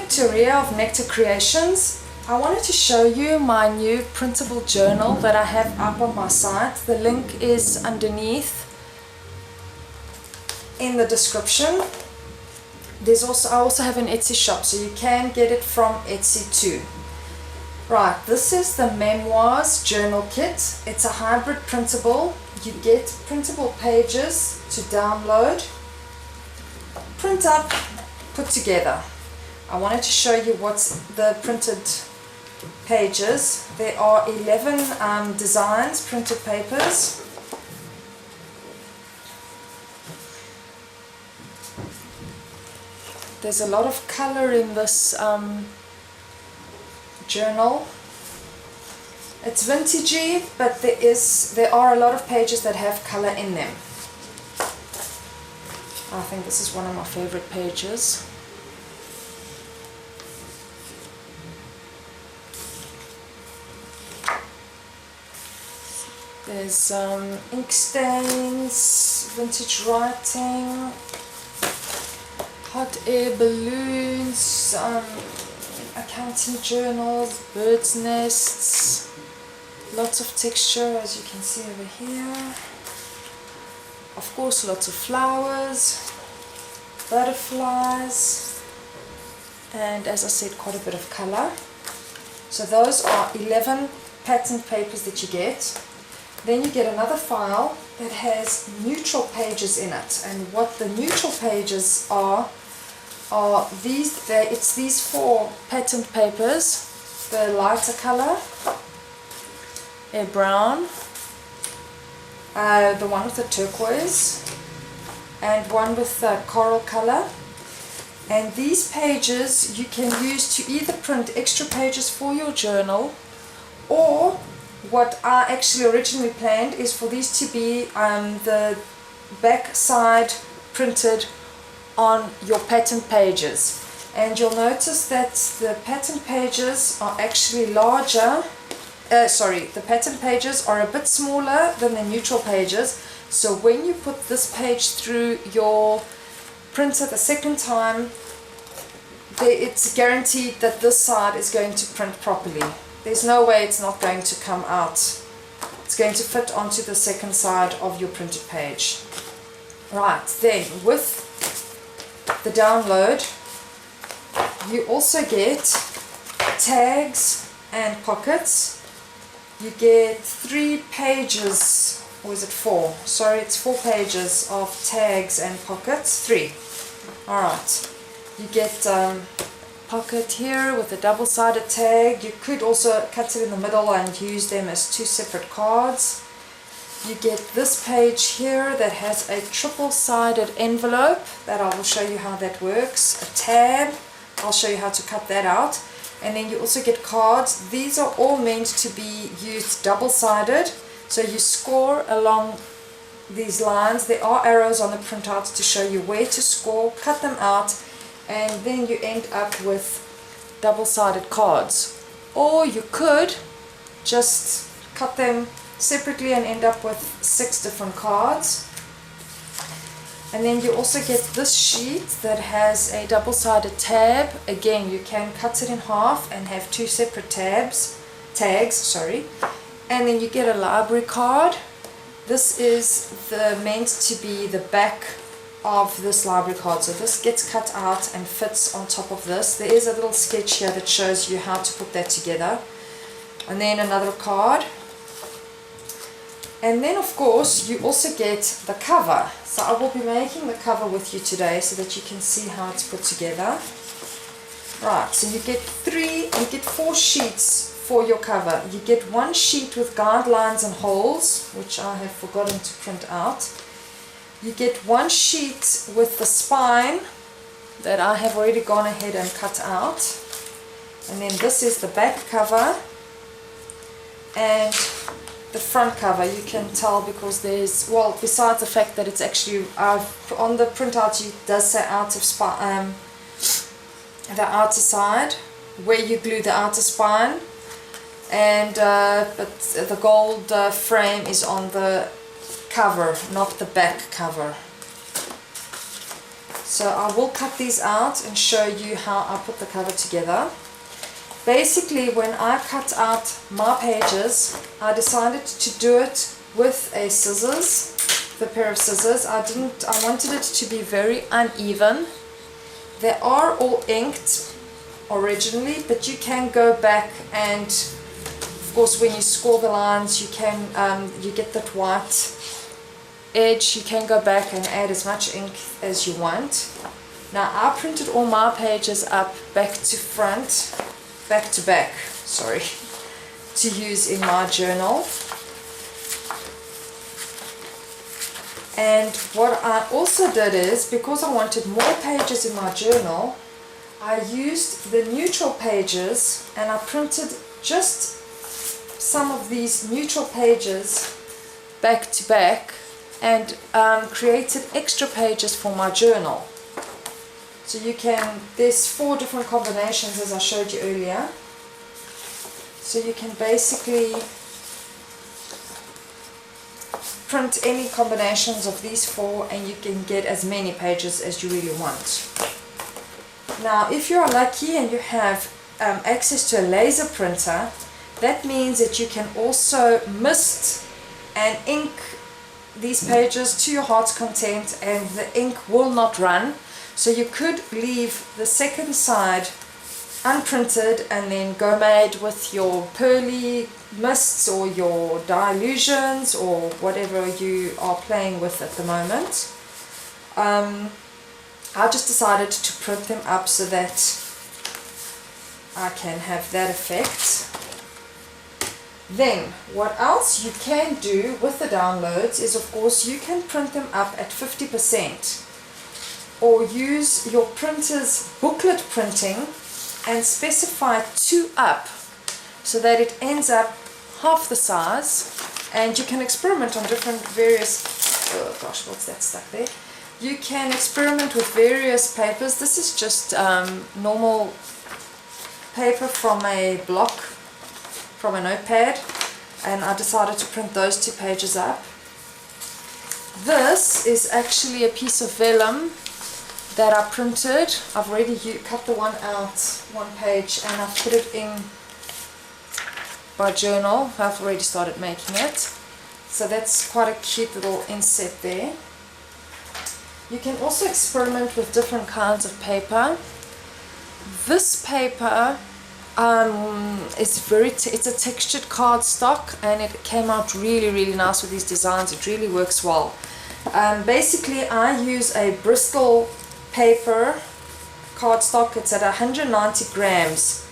to Ria of Nectar Creations. I wanted to show you my new printable journal that I have up on my site. The link is underneath in the description. I also have an Etsy shop, so you can get it from Etsy too. Right, this is the Memoirs journal kit. It's a hybrid printable. You get printable pages to download, print up, put together. I wanted to show you what's the printed pages. There are 11 designs, printed papers. There's a lot of color in this journal. It's vintagey, but there are a lot of pages that have color in them. I think this is one of my favorite pages. There's ink stains, vintage writing, hot air balloons, accounting journals, birds' nests, lots of texture as you can see over here. Of course, lots of flowers, butterflies, and as I said, quite a bit of color. So those are 11 pattern papers that you get. Then you get another file that has neutral pages in it, and what the neutral pages are these. It's these 4 patterned papers: the lighter color, a brown, the one with the turquoise, and one with the coral color. And these pages you can use to either print extra pages for your journal, or what I actually originally planned is for these to be the back side printed on your pattern pages. And you'll notice that the pattern pages are actually larger. The pattern pages are a bit smaller than the neutral pages. So when you put this page through your printer the second time, it's guaranteed that this side is going to print properly. There's no way it's not going to come out. It's going to fit onto the second side of your printed page. Right, then with the download, you also get tags and pockets. You get 3 pages, or is it 4? Sorry, it's 4 pages of tags and pockets. 3. Alright, you get pocket here with a double-sided tag. You could also cut it in the middle and use them as 2 separate cards. You get this page here that has a triple-sided envelope that I will show you how that works. A tab, I'll show you how to cut that out. And then you also get cards. These are all meant to be used double-sided, so you score along these lines. There are arrows on the printouts to show you where to score, cut them out, and then you end up with double-sided cards. Or you could just cut them separately and end up with 6 different cards. And then you also get this sheet that has a double-sided tab. Again, you can cut it in half and have 2 separate tags. And then you get a library card. This is meant to be the back of this library card, so this gets cut out and fits on top of this. There is a little sketch here that shows you how to put that together. And then another card. And then of course you also get the cover. So I will be making the cover with you today so that you can see how it's put together. Right, so you get 4 sheets for your cover. You get 1 sheet with guidelines and holes, which I have forgotten to print out. You get 1 sheet with the spine that I have already gone ahead and cut out. And then this is the back cover and the front cover. You can tell because there's, well, besides the fact that it's actually, on the printout it does say the outer side, where you glue the outer spine, and but the gold frame is on the cover, not the back cover. So I will cut these out and show you how I put the cover together. Basically, when I cut out my pages, I decided to do it with a scissors, the pair of scissors. I wanted it to be very uneven. They are all inked originally, but you can go back and, of course, when you score the lines, you can you get that white edge. You can go back and add as much ink as you want. Now I printed all my pages up back to back, sorry, to use in my journal. And what I also did is, because I wanted more pages in my journal, I used the neutral pages and I printed just some of these neutral pages back to back and created extra pages for my journal. So you can, there's 4 different combinations as I showed you earlier. So you can basically print any combinations of these 4 and you can get as many pages as you really want. Now if you are lucky and you have access to a laser printer, that means that you can also mist and ink these pages to your heart's content and the ink will not run. So you could leave the second side unprinted and then go made with your pearly mists or your dilutions or whatever you are playing with at the moment. I just decided to print them up so that I can have that effect. Then what else you can do with the downloads is, of course, you can print them up at 50% or use your printer's booklet printing and specify 2 up so that it ends up half the size, and you can experiment on different various, oh gosh, what's that stuck there? You can experiment with various papers. This is just normal paper from a block, from a notepad, and I decided to print those 2 pages up. This is actually a piece of vellum that I printed. I've already cut the one out, 1 page, and I've put it in my journal. I've already started making it. So that's quite a cute little inset there. You can also experiment with different kinds of paper. This paper it's a textured cardstock and it came out really nice with these designs. It really works well. Basically I use a Bristol paper cardstock. It's at 190 grams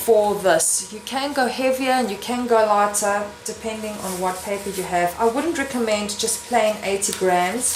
for this. You can go heavier and you can go lighter depending on what paper you have. I wouldn't recommend just plain 80 grams.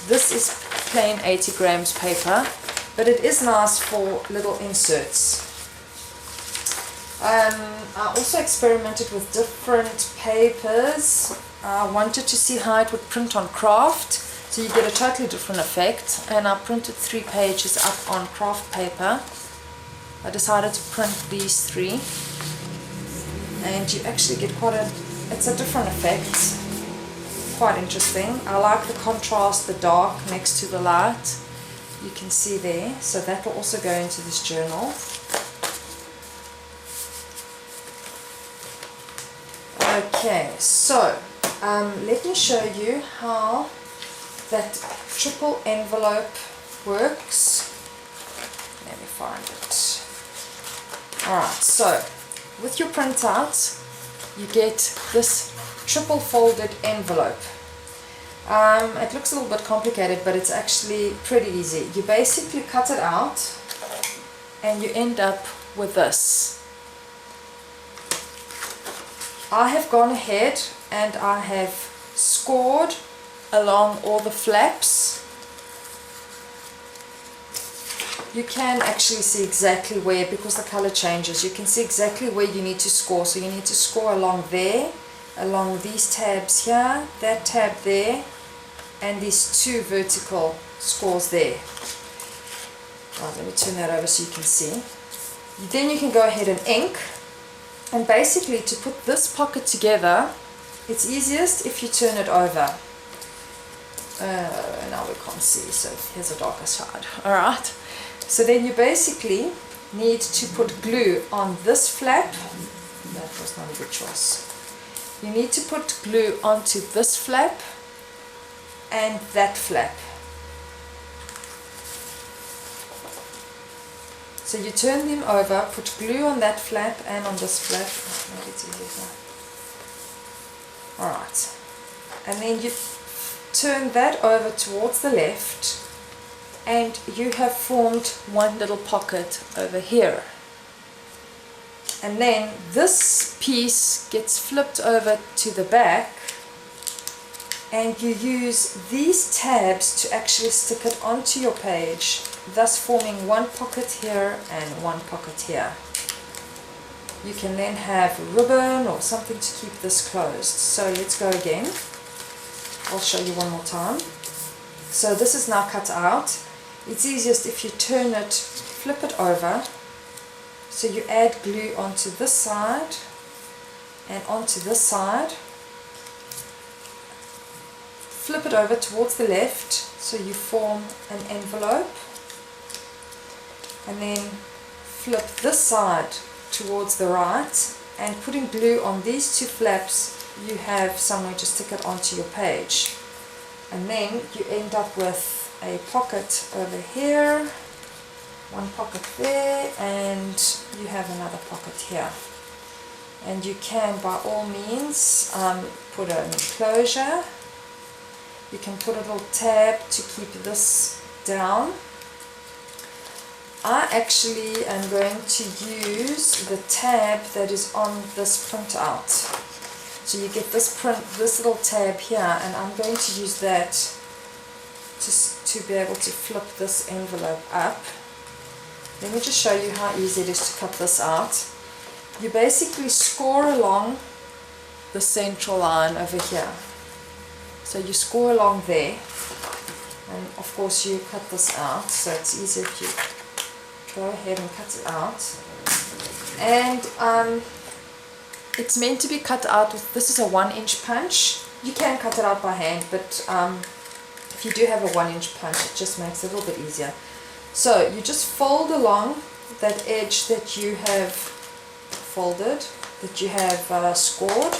This is plain 80 grams paper, but it is nice for little inserts. I also experimented with different papers. I wanted to see how it would print on craft, so you get a totally different effect, and I printed 3 pages up on craft paper. I decided to print these 3 and you actually get it's a different effect. Quite interesting. I like the contrast, the dark next to the light. You can see there, so that will also go into this journal. Okay, so let me show you how that triple envelope works. Let me find it. Alright, so with your printouts you get this triple folded envelope. It looks a little bit complicated, but it's actually pretty easy. You basically cut it out and you end up with this. I have gone ahead and I have scored along all the flaps. You can actually see exactly where, because the color changes, you can see exactly where you need to score. So you need to score along there, along these tabs here, that tab there, and these 2 vertical scores there. Right, let me turn that over so you can see. Then you can go ahead and ink. And basically, to put this pocket together, it's easiest if you turn it over. now we can't see, so here's a darker side. Alright, so then you basically need to put glue on this flap. That was not a good choice. You need to put glue onto this flap and that flap. So you turn them over, put glue on that flap and on this flap. Maybe it's easier now. Alright, and then you turn that over towards the left and you have formed one little pocket over here. And then this piece gets flipped over to the back and you use these tabs to actually stick it onto your page, thus forming one pocket here and one pocket here. You can then have a ribbon or something to keep this closed. So let's go again. I'll show you one more time. So this is now cut out. It's easiest if you turn it, flip it over. So you add glue onto this side and onto this side. Flip it over towards the left so you form an envelope. And then flip this side towards the right, and putting glue on these two flaps you have somewhere to stick it onto your page. And then you end up with a pocket over here, one pocket there, and you have another pocket here. And you can by all means put an enclosure. You can put a little tab to keep this down. I actually am going to use the tab that is on this printout. So you get this little tab here, and I'm going to use that to be able to flip this envelope up. Let me just show you how easy it is to cut this out. You basically score along the central line over here. So you score along there, and of course you cut this out, so it's easier if you go ahead and cut it out. And it's meant to be cut out with, this is a 1-inch punch. You can cut it out by hand, but if you do have a 1-inch punch, it just makes it a little bit easier. So you just fold along that edge that you have folded, that you have scored.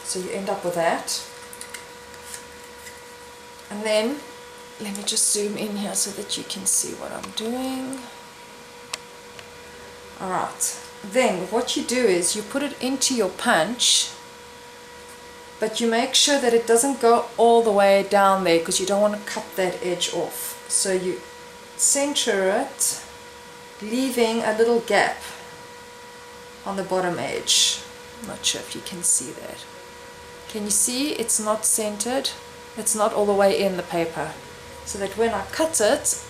So you end up with that. And then let me just zoom in here so that you can see what I'm doing. Alright, then what you do is you put it into your punch, but you make sure that it doesn't go all the way down there because you don't want to cut that edge off. So you center it, leaving a little gap on the bottom edge. I'm not sure if you can see that. Can you see it's not centered? It's not all the way in the paper. So that when I cut it,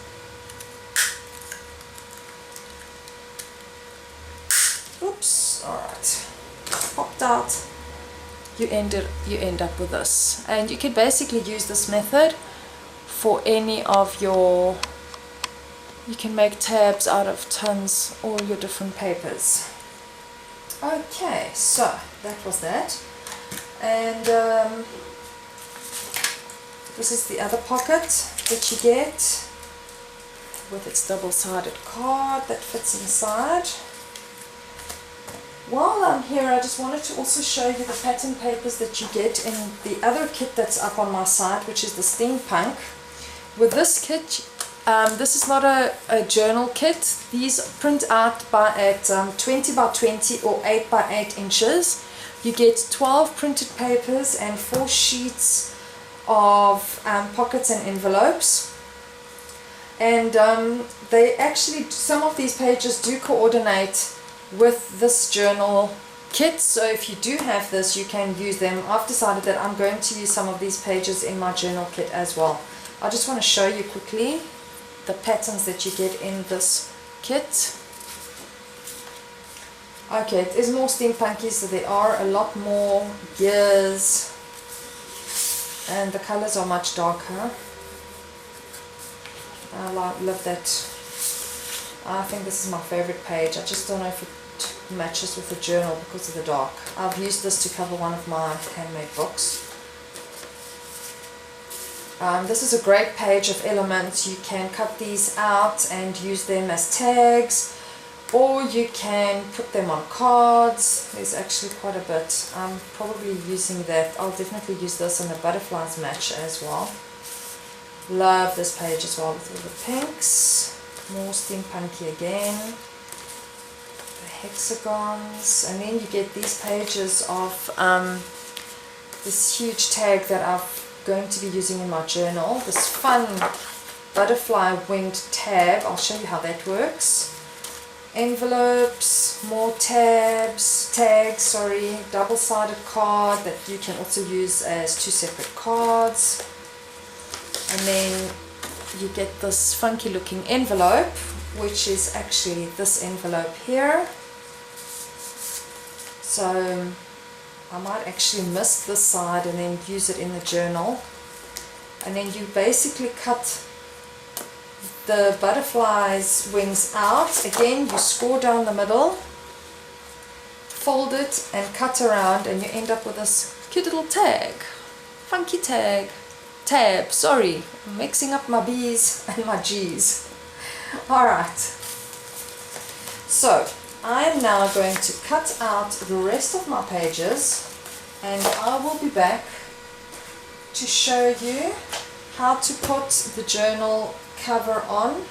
oops, alright, popped out, you end up with this. And you can basically use this method for any of your, you can make tabs out of tons, all your different papers. Okay, so that was that. And this is the other pocket that you get with its double-sided card that fits inside. While I'm here, I just wanted to also show you the pattern papers that you get in the other kit that's up on my site, which is the Steampunk. With this kit, this is not a journal kit. These print out at 20 by 20 or 8 by 8 inches. You get 12 printed papers and 4 sheets of pockets and envelopes. And they actually, some of these pages do coordinate with this journal kit, so if you do have this, you can use them. I've decided that I'm going to use some of these pages in my journal kit as well. I just want to show you quickly the patterns that you get in this kit. Okay, it is more steampunky, so there are a lot more gears and the colors are much darker. I love that. I think this is my favorite page. I just don't know if it matches with the journal because of the dark. I've used this to cover one of my handmade books. This is a great page of elements. You can cut these out and use them as tags, or you can put them on cards. There's actually quite a bit. I'm probably using that. I'll definitely use this in the butterflies match as well. Love this page as well with all the pinks. More steampunky again. The hexagons. And then you get these pages of this huge tag that I'm going to be using in my journal. This fun butterfly winged tab. I'll show you how that works. Envelopes, more tags, double-sided card that you can also use as 2 separate cards. And then you get this funky looking envelope, which is actually this envelope here. So I might actually miss this side and then use it in the journal. And then you basically cut the butterfly's wings out. Again, you score down the middle, fold it and cut around, and you end up with this cute little tag. Funky tab, sorry, I'm mixing up my B's and my G's. Alright, so I am now going to cut out the rest of my pages, and I will be back to show you how to put the journal cover on